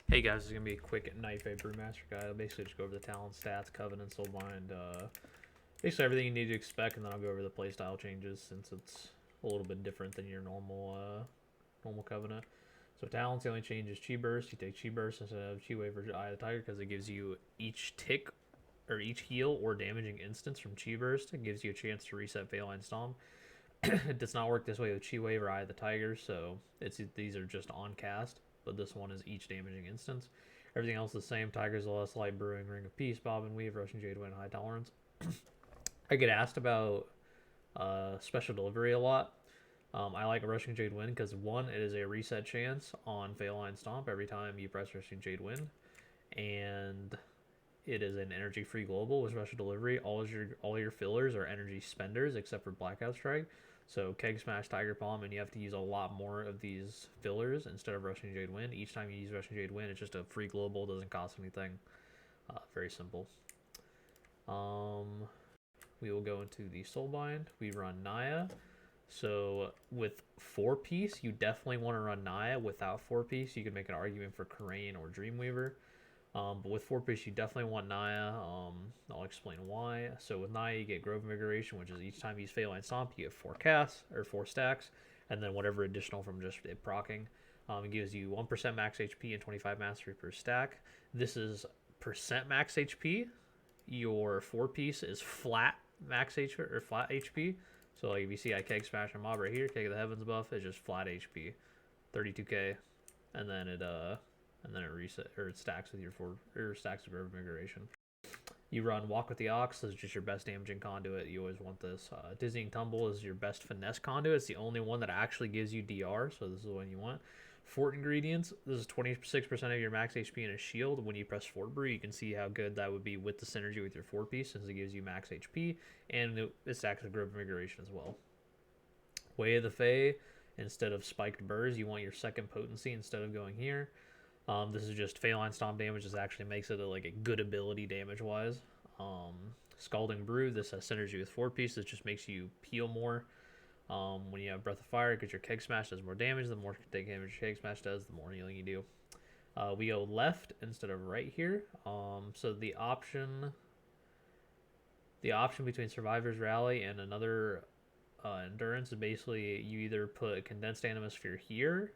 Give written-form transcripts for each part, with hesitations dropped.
Hey guys, this is going to be a quick Knife A Brewmaster guide. I'll basically just go over the talent, stats, covenant, soulbind, basically everything you need to expect, and then I'll go over the playstyle changes since it's a little bit different than your normal covenant. So talents, the only change is Chi Burst. You take Chi Burst instead of Chi Wave or Eye of the Tiger because it gives you each tick or each heal or damaging instance from Chi Burst. It gives you a chance to reset Phalanx Stomp. It does not work this way with Chi Wave or Eye of the Tiger, so these are just on cast, but this one is each damaging instance. Everything else is the same. Tiger's the Last Light, Brewing, Ring of Peace, Bob and Weave, Russian Jade Wind, High Tolerance. I get asked about special delivery a lot. I like Rushing Jade Wind because one, it is a reset chance on Phalanx Stomp every time you press Rushing Jade Wind, and it is an energy free global with special delivery. All your fillers are energy spenders except for Blackout Strike. So Keg Smash, Tiger Palm, and you have to use a lot more of these fillers instead of Rushing Jade Wind. Each time you use Rushing Jade Wind, it's just a free global, doesn't cost anything. Very simple. We will go into the Soulbind. We run Naya. So with 4-piece, you definitely want to run Naya. Without 4-piece, you could make an argument for Karain or Dreamweaver. But with 4-piece, you definitely want Naya. I'll explain why. So with Naya, you get Grove Invigoration, which is each time you use Phalanx Stomp, you get 4 casts, or 4 stacks, and then whatever additional from just it proccing. It gives you 1% max HP and 25 mastery per stack. This is percent max HP. Your 4-piece is flat max HP, or flat HP. So like if you see I Keg Smash a mob right here, Keg of the Heavens buff, it's just flat HP. 32k. And then it reset, or it stacks with your stacks with Grove Invigoration. You run Walk with the Ox. This is just your best damaging conduit. You always want this. Dizzying Tumble is your best finesse conduit. It's the only one that actually gives you DR, so this is the one you want. Fort Ingredients. This is 26% of your max HP and a shield. When you press Fort Brew, you can see how good that would be with the synergy with your 4-piece, since it gives you max HP, and it stacks with Grove Invigoration as well. Way of the Fae. Instead of Spiked Burrs, you want your second potency instead of going here. This is just Phalanx Stomp damage. This actually makes it a good ability damage-wise. Scalding Brew, this has synergy with 4-piece. This just makes you heal more. When you have Breath of Fire, because your Keg Smash does more damage. The more damage your Keg Smash does, the more healing you do. We go left instead of right here. So the option between Survivor's Rally and another Endurance is basically you either put Condensed Animosphere here,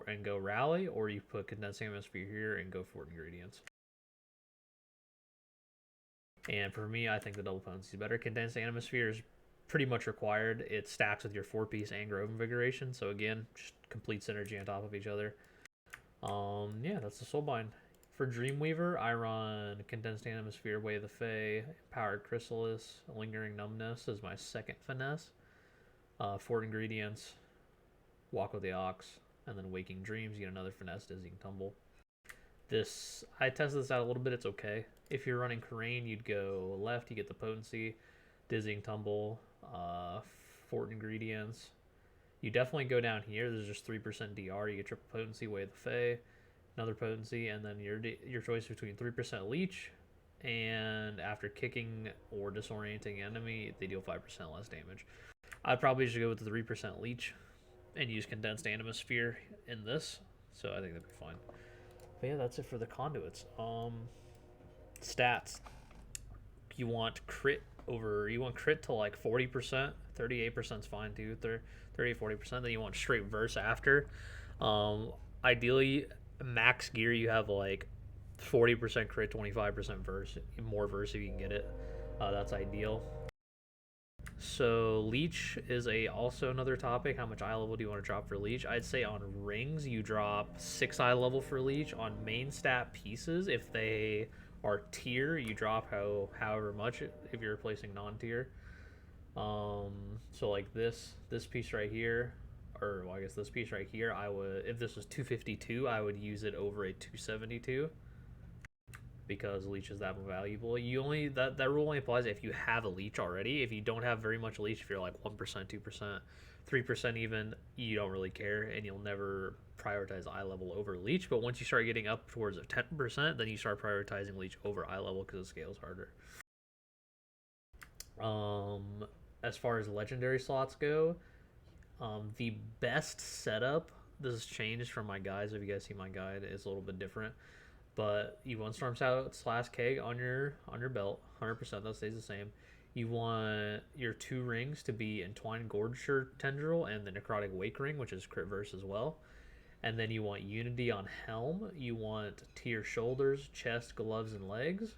and go Rally, or you put Condensed Atmosphere here and go Fort Ingredients. And for me, I think the double potency is better. Condensed Atmosphere is pretty much required. It stacks with your 4-piece and Grove Invigoration, so again, just complete synergy on top of each other. Yeah, that's the Soulbind. For Dreamweaver, I run Condensed Atmosphere, Way of the Fae, Empowered Chrysalis, Lingering Numbness as my second finesse. Fort Ingredients, Walk with the Ox, and then Waking Dreams, you get another finesse, Dizzying Tumble. I tested this out a little bit, it's okay. If you're running Karain, you'd go left, you get the potency, Dizzying Tumble, Fort Ingredients. You definitely go down here, there's just 3% DR, you get triple potency, Way of the Fae, another potency, and then your choice between 3% Leech, and after kicking or disorienting enemy, they deal 5% less damage. I'd probably just go with the 3% Leech and use Condensed Animosphere in this, so I think that'd be fine. But yeah, that's it for the conduits. Stats. You want crit to like 40%, 38% is fine too, 30-40%. Then you want straight verse after. Ideally, max gear you have like 40% crit, 25% verse, more verse if you can get it. That's ideal. So Leech is also another topic. How much eye level do you want to drop for Leech? I'd say on rings you drop 6 eye level for Leech. On main stat pieces, if they are tier, you drop however much if you're replacing non-tier. So like this piece right here, or well, I guess this piece right here, if this was 252, I would use it over a 272. Because Leech is that valuable. That rule only applies if you have a Leech already. If you don't have very much Leech, if you're like 1%, 2%, 3% even, you don't really care, and you'll never prioritize eye level over Leech. But once you start getting up towards 10%, then you start prioritizing Leech over eye level because it scales harder. As far as legendary slots go, the best setup this has changed from my guides. If you guys see my guide, it's a little bit different. But you want Storm Stout / keg on your belt, 100%. That stays the same. You want your 2 rings to be Entwined Gorger Tendril and the Necrotic Wake Ring, which is crit verse as well. And then you want Unity on Helm. You want to your shoulders, chest, gloves, and legs.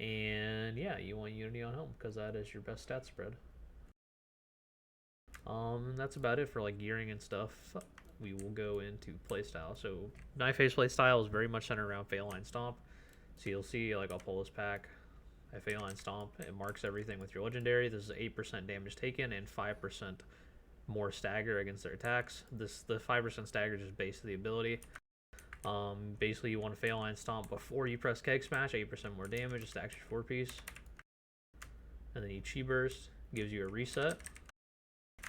And yeah, you want Unity on Helm because that is your best stat spread. That's about it for like gearing and stuff. We will go into playstyle. So Knife Haste playstyle is very much centered around Phalanx Stomp. So you'll see, like, I'll pull this pack. I Phalanx Stomp. It marks everything with your legendary. This is 8% damage taken and 5% more stagger against their attacks. The 5% stagger is just base of the ability. Basically, you want to Phalanx Stomp before you press Keg Smash. 8% more damage. It stacks your 4-piece. And then you Chi Burst. Gives you a reset.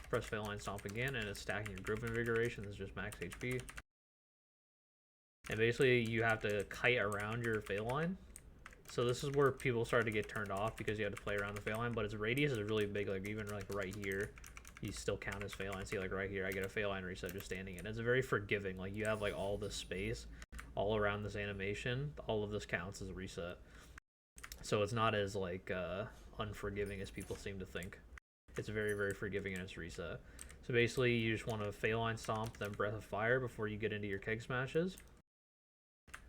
Press Phalanx Stomp again, and it's stacking your Group Invigoration. This is just max HP. And basically, you have to kite around your Phalanx. So this is where people start to get turned off because you have to play around the Phalanx, but its radius is really big. Like, even like right here, you still count as Phalanx. See, like right here, I get a Phalanx reset just standing in. It's very forgiving. Like, you have like all this space all around this animation. All of this counts as a reset. So it's not as like unforgiving as people seem to think. It's very, very forgiving in its reset. So basically, you just want to Phalanx Stomp, then Breath of Fire before you get into your Keg Smashes.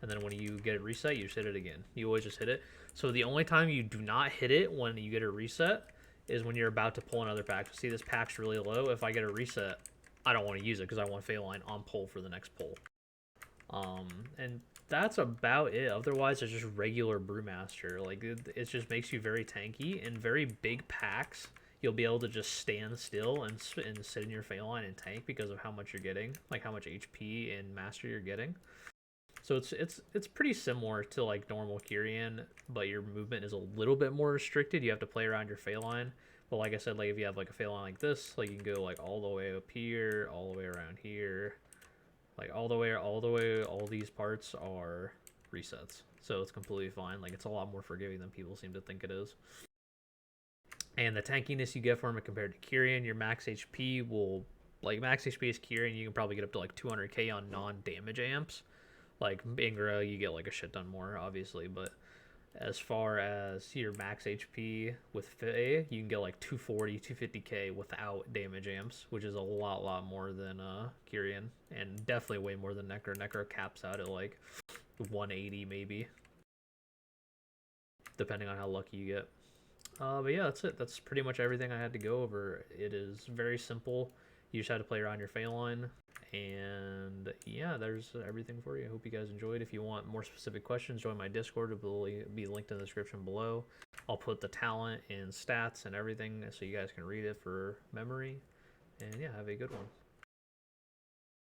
And then when you get a reset, you just hit it again. You always just hit it. So the only time you do not hit it when you get a reset is when you're about to pull another pack. So see, this pack's really low. If I get a reset, I don't want to use it because I want Phalanx on pull for the next pull. And that's about it. Otherwise, it's just regular Brewmaster. Like, it just makes you very tanky. In very big packs, you'll be able to just stand still and sit in your Phalanx and tank because of how much you're getting, like how much HP and Master you're getting. So it's pretty similar to like normal Kyrian, but your movement is a little bit more restricted. You have to play around your Phalanx. But like I said, like if you have like a Phalanx like this, like you can go like all the way up here, all the way around here, like all the way. All these parts are resets, so it's completely fine. Like, it's a lot more forgiving than people seem to think it is. And the tankiness you get from it compared to Kyrian, your max HP will, like, max HP is Kyrian, you can probably get up to like 200k on non-damage amps. Like Ingra, you get like a shit ton more, obviously, but as far as your max HP with Fae, you can get like 240, 250k without damage amps, which is a lot more than Kyrian, and definitely way more than Necro. Necro caps out at like 180 maybe, depending on how lucky you get. But yeah, that's it. That's pretty much everything I had to go over. It is very simple. You just have to play around your Phalanx. And yeah, there's everything for you. I hope you guys enjoyed. If you want more specific questions, join my Discord. It will be linked in the description below. I'll put the talent and stats and everything so you guys can read it for memory. And yeah, have a good one.